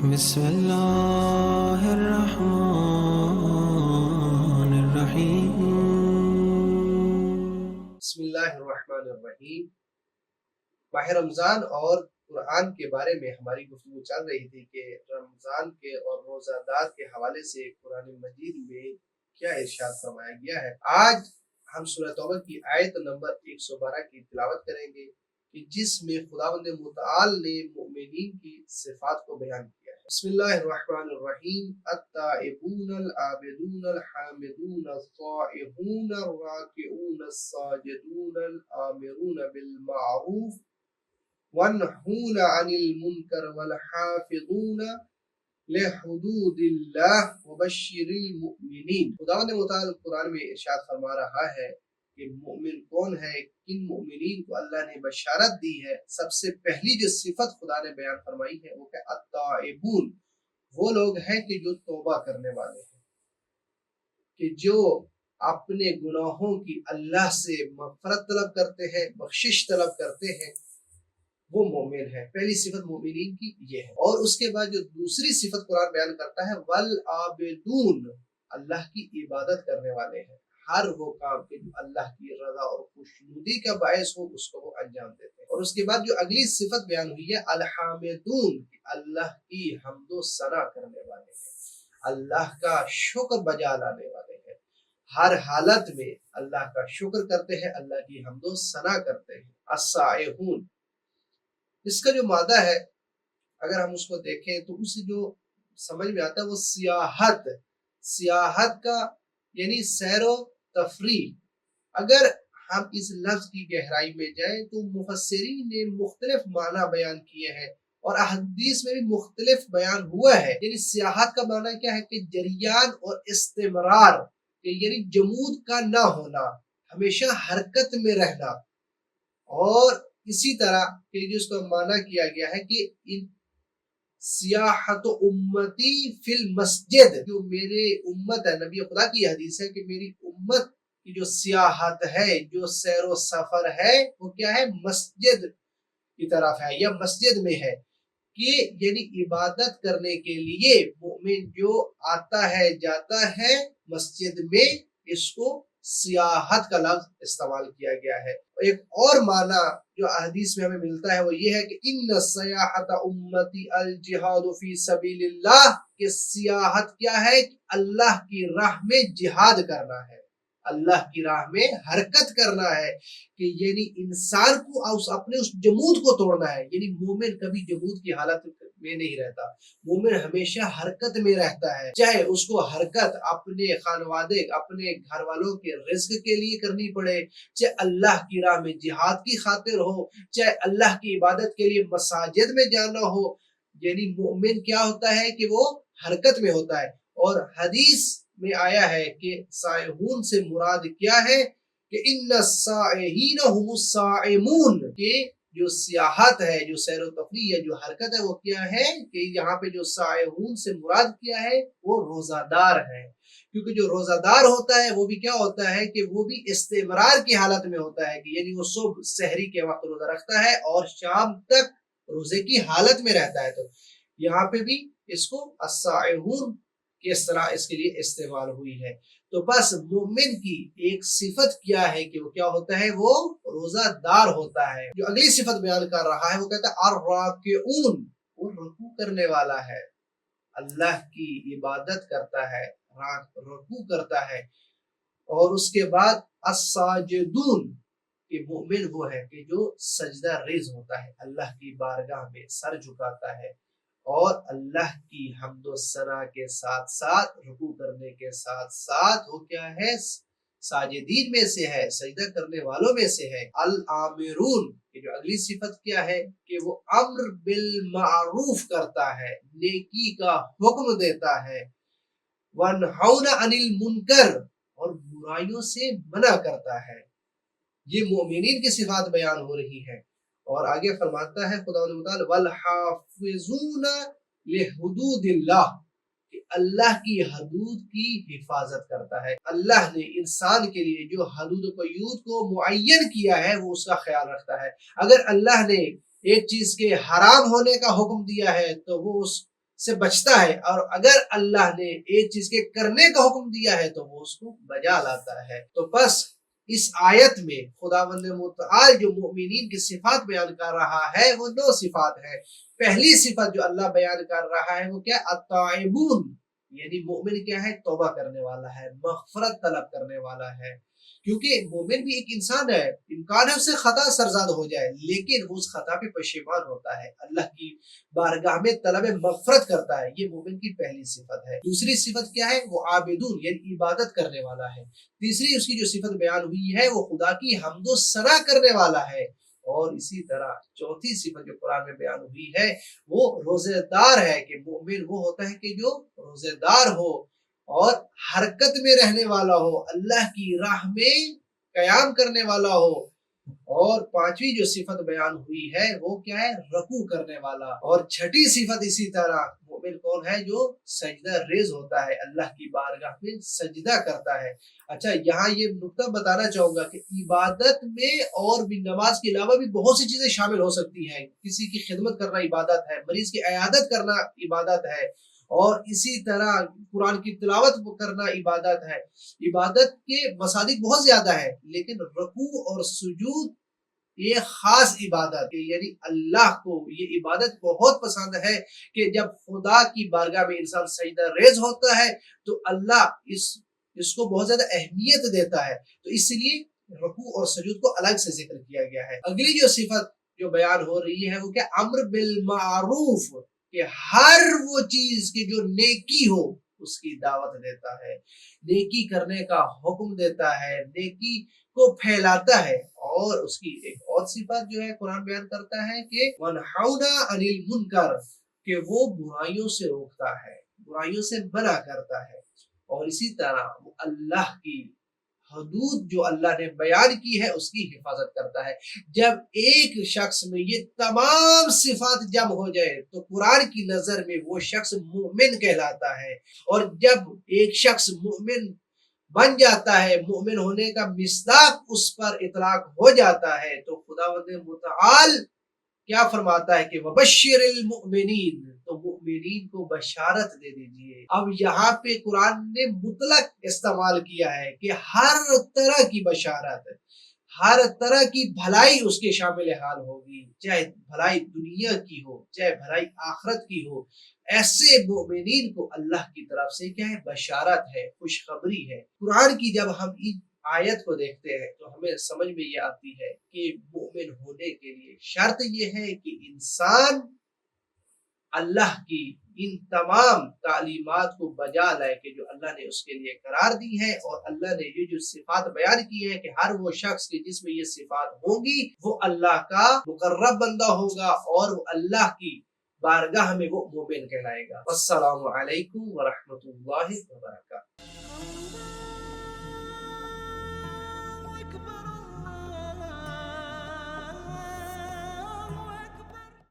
بسم اللہ الرحمن الرحیم۔ بسم اللہ الرحمن الرحیم۔ ماہ رمضان اور قرآن کے بارے میں ہماری گفتگو چل رہی تھی کہ رمضان کے اور روزہ دار کے حوالے سے قرآن مجید میں کیا ارشاد فرمایا گیا ہے۔ آج ہم سورہ توبہ کی آیت نمبر 112 کی تلاوت کریں گے کہ جس میں خداوند متعال نے مومنین کی صفات کو بیان کیا ہے۔ بسم اللہ الرحمن الرحیم۔ التائبون العابدون الحامدون الطائعون الراکعون الساجدون الآمرون بالمعروف والنہون عن المنکر والحافظون لحدود اللہ وبشر المؤمنین۔ خداوند متعال قرآن میں ارشاد فرما رہا ہے کہ مومن کون ہے، کن مومنین کو اللہ نے بشارت دی ہے۔ سب سے پہلی جو صفت خدا نے بیان فرمائی ہے وہ کہ التائبون، وہ لوگ ہیں کہ جو توبہ کرنے والے ہیں، کہ جو اپنے گناہوں کی اللہ سے مغفرت طلب کرتے ہیں، بخشش طلب کرتے ہیں، وہ مومن ہے۔ پہلی صفت مومنین کی یہ ہے۔ اور اس کے بعد جو دوسری صفت قرآن بیان کرتا ہے والعابدون، اللہ کی عبادت کرنے والے ہیں۔ ہر وہ کام کہ جو اللہ کی رضا اور خوشنودی کا باعث ہو اس کو وہ انجام دیتے ہیں۔ اور اس کے بعد جو اگلی صفت بیان ہوئی ہے الحامدون، اللہ کی حمد و ثنا کرنے والے ہیں، اللہ کا شکر بجا لانے والے ہیں، ہر حالت میں اللہ کا شکر کرتے ہیں، اللہ کی حمد و ثنا کرتے ہیں۔ السائحون، اس کا جو مادہ ہے اگر ہم اس کو دیکھیں تو اسے جو سمجھ میں آتا ہے وہ سیاحت کا یعنی سیر و تفریح۔ اگر ہم اس لفظ کی گہرائی میں جائیں تو مفسرین نے مختلف معنی بیان کیے ہیں اور احادیث میں بھی مختلف بیان ہوا ہے۔ یعنی سیاحت کا معنی کیا ہے کہ جریان اور استمرار، یعنی جمود کا نہ ہونا، ہمیشہ حرکت میں رہنا۔ اور اسی طرح کہ جس کا معنی کیا گیا ہے کہ سیاحت امتی فی المسجد، جو میرے امت ہے، نبی خدا کی حدیث ہے کہ میری امت کی جو سیاحت ہے، جو سیر و سفر ہے، وہ کیا ہے؟ مسجد کی طرف ہے یا مسجد میں ہے، کہ یعنی عبادت کرنے کے لیے مومن جو آتا ہے جاتا ہے مسجد میں، اس کو سیاحت کا لفظ استعمال کیا گیا ہے۔ ایک اور معنی جو احادیث میں ہمیں ملتا ہے وہ یہ ہے کہ ان سیاحت امتی الجہاد فی سبیل اللہ، کہ سیاحت کیا ہے؟ اللہ کی راہ میں جہاد کرنا ہے، اللہ کی راہ میں حرکت کرنا ہے، کہ یعنی انسان کو اپنے اس جمود کو توڑنا ہے۔ یعنی مومن کبھی جمود کی حالت میں نہیں رہتا، مومن ہمیشہ حرکت میں رہتا ہے، چاہے اس کو حرکت اپنے خانوادے، اپنے گھر والوں کے رزق کے لیے کرنی پڑے، چاہے اللہ کی راہ میں جہاد کی خاطر ہو، چاہے اللہ کی عبادت کے لیے مساجد میں جانا ہو۔ یعنی مومن کیا ہوتا ہے کہ وہ حرکت میں ہوتا ہے۔ اور حدیث میں آیا ہے کہ سائحون سے مراد کیا ہے کہ ان السائحین هم الصائمون، کہ جو سیاحت ہے، جو سیر و تفریح ہے، جو حرکت ہے، وہ کیا ہے کہ یہاں پہ جو سائحون سے مراد کیا ہے وہ روزہ دار ہے۔ کیونکہ جو روزہ دار ہوتا ہے وہ بھی کیا ہوتا ہے کہ وہ بھی استمرار کی حالت میں ہوتا ہے، کہ یعنی وہ صبح سحری کے وقت روزہ رکھتا ہے اور شام تک روزے کی حالت میں رہتا ہے۔ تو یہاں پہ بھی اس کو السائحون کس طرح اس کے لیے استعمال ہوئی ہے۔ تو بس مومن کی ایک صفت کیا ہے کہ وہ کیا ہوتا ہے؟ وہ روزہ دار ہوتا ہے۔ جو اگلی صفت بیان کر رہا ہے وہ کہتا ہے الراکعون، وہ رکوع کرنے والا ہے، اللہ کی عبادت کرتا ہے، رکوع کرتا ہے۔ اور اس کے بعد الساجدون، کہ مومن وہ ہے کہ جو سجدہ ریز ہوتا ہے، اللہ کی بارگاہ میں سر جھکاتا ہے اور اللہ کی حمد و ثنا کے ساتھ ساتھ، رکوع کرنے کے ساتھ ساتھ وہ کیا ہے؟ ساجدین میں سے ہے، سجدہ کرنے والوں میں سے ہے۔ الآمرون، کہ جو اگلی صفت کیا ہے کہ وہ امر بالمعروف کرتا ہے، نیکی کا حکم دیتا ہے، وَنْحَوْنَ عَنِ الْمُنْكَرِ، اور برائیوں سے منع کرتا ہے۔ یہ مومنین کی صفات بیان ہو رہی ہے۔ اور آگے فرماتا ہے خداوند متعال وَالْحَافِظُونَ لِحُدُودِ اللَّهِ، کہ اللہ کی حدود کی حفاظت کرتا ہے۔ اللہ نے انسان کے لیے جو حدود و قیود کو معین کیا ہے وہ اس کا خیال رکھتا ہے۔ اگر اللہ نے ایک چیز کے حرام ہونے کا حکم دیا ہے تو وہ اس سے بچتا ہے، اور اگر اللہ نے ایک چیز کے کرنے کا حکم دیا ہے تو وہ اس کو بجا لاتا ہے۔ تو بس اس آیت میں خداوند متعال جو مومنین کی صفات بیان کر رہا ہے وہ 9 صفات ہے۔ پہلی صفت جو اللہ بیان کر رہا ہے وہ کیا؟ التائبون، یعنی مومن کیا ہے؟ توبہ کرنے والا ہے، مغفرت طلب کرنے والا ہے، کیونکہ مومن بھی ایک انسان ہے، امکان ہے اس سے خطا سرزاد ہو جائے، لیکن وہ اس خطا پہ پشیمان ہوتا ہے، اللہ کی بارگاہ میں طلب مغفرت کرتا ہے۔ یہ مومن کی پہلی صفت ہے۔ دوسری صفت کیا ہے؟ وہ عابدون، یعنی عبادت کرنے والا ہے۔ تیسری اس کی جو صفت بیان ہوئی ہے وہ خدا کی حمد و ثنا کرنے والا ہے۔ اور اسی طرح چوتھی صفت جو قرآن میں بیان ہوئی ہے وہ روزے دار ہے، کہ مومن وہ ہوتا ہے کہ جو روزے دار ہو اور حرکت میں رہنے والا ہو، اللہ کی راہ میں قیام کرنے والا ہو۔ اور پانچویں جو صفت بیان ہوئی ہے وہ کیا ہے؟ رکوع کرنے والا۔ اور چھٹی صفت اسی طرح مومن کون ہے؟ جو سجدہ ریز ہوتا ہے، اللہ کی بارگاہ میں سجدہ کرتا ہے۔ اچھا، یہاں یہ نقطہ بتانا چاہوں گا کہ عبادت میں اور بھی نماز کے علاوہ بھی بہت سی چیزیں شامل ہو سکتی ہیں۔ کسی کی خدمت کرنا عبادت ہے، مریض کی عیادت کرنا عبادت ہے، اور اسی طرح قرآن کی تلاوت کرنا عبادت ہے۔ عبادت کے مصادیق بہت زیادہ ہے، لیکن رکوع اور سجود یہ خاص عبادت ہے، یعنی اللہ کو یہ عبادت بہت پسند ہے کہ جب خدا کی بارگاہ میں انسان سجدہ ریز ہوتا ہے تو اللہ اس کو بہت زیادہ اہمیت دیتا ہے، تو اس لیے رکوع اور سجود کو الگ سے ذکر کیا گیا ہے۔ اگلی جو صفت جو بیان ہو رہی ہے وہ کیا؟ امر بالمعروف، کہ ہر وہ چیز کی جو نیکی ہو اس کی دعوت دیتا ہے، نیکی کرنے کا حکم دیتا ہے، نیکی کو پھیلاتا ہے۔ اور اس کی ایک اور صفت جو ہے قرآن بیان کرتا ہے کہ وَنْحَوْنَا عَنِ الْمُنْكَرِ، کہ وہ برائیوں سے روکتا ہے، برائیوں سے منع کرتا ہے۔ اور اسی طرح وہ اللہ کی حدود جو اللہ نے بیان کی ہے اس کی حفاظت کرتا ہے۔ جب ایک شخص میں یہ تمام صفات جمع ہو جائے تو قرآن کی نظر میں وہ شخص مومن کہلاتا ہے، اور جب ایک شخص مومن بن جاتا ہے، مومن ہونے کا مصداق اس پر اطلاق ہو جاتا ہے، تو خداوند متعال کیا فرماتا ہے کہ وَبَشِّرِ الْمُؤْمِنِينَ، تو مؤمنین کو بشارت دے دیجئے۔ اب یہاں پہ قرآن نے مطلق استعمال کیا ہے کہ ہر طرح کی بشارت، ہر طرح کی بھلائی اس کے شامل حال ہوگی، چاہے بھلائی دنیا کی ہو چاہے بھلائی آخرت کی ہو۔ ایسے مومنین کو اللہ کی طرف سے کیا ہے؟ بشارت ہے، خوشخبری ہے۔ قرآن کی جب ہم ان آیت کو دیکھتے ہیں تو ہمیں سمجھ میں یہ آتی ہے کہ مومن ہونے کے لیے شرط یہ ہے کہ انسان اللہ کی ان تمام تعلیمات کو بجا لائے کہ جو اللہ نے اس کے لیے قرار دی ہے، اور اللہ نے یہ جو صفات بیان کی ہے کہ ہر وہ شخص کے جس میں یہ صفات ہوں گی وہ اللہ کا مقرب بندہ ہوگا، اور وہ اللہ کی بارگاہ میں وہ مومن کہلائے گا۔ السلام علیکم ورحمۃ اللہ وبرکاتہ۔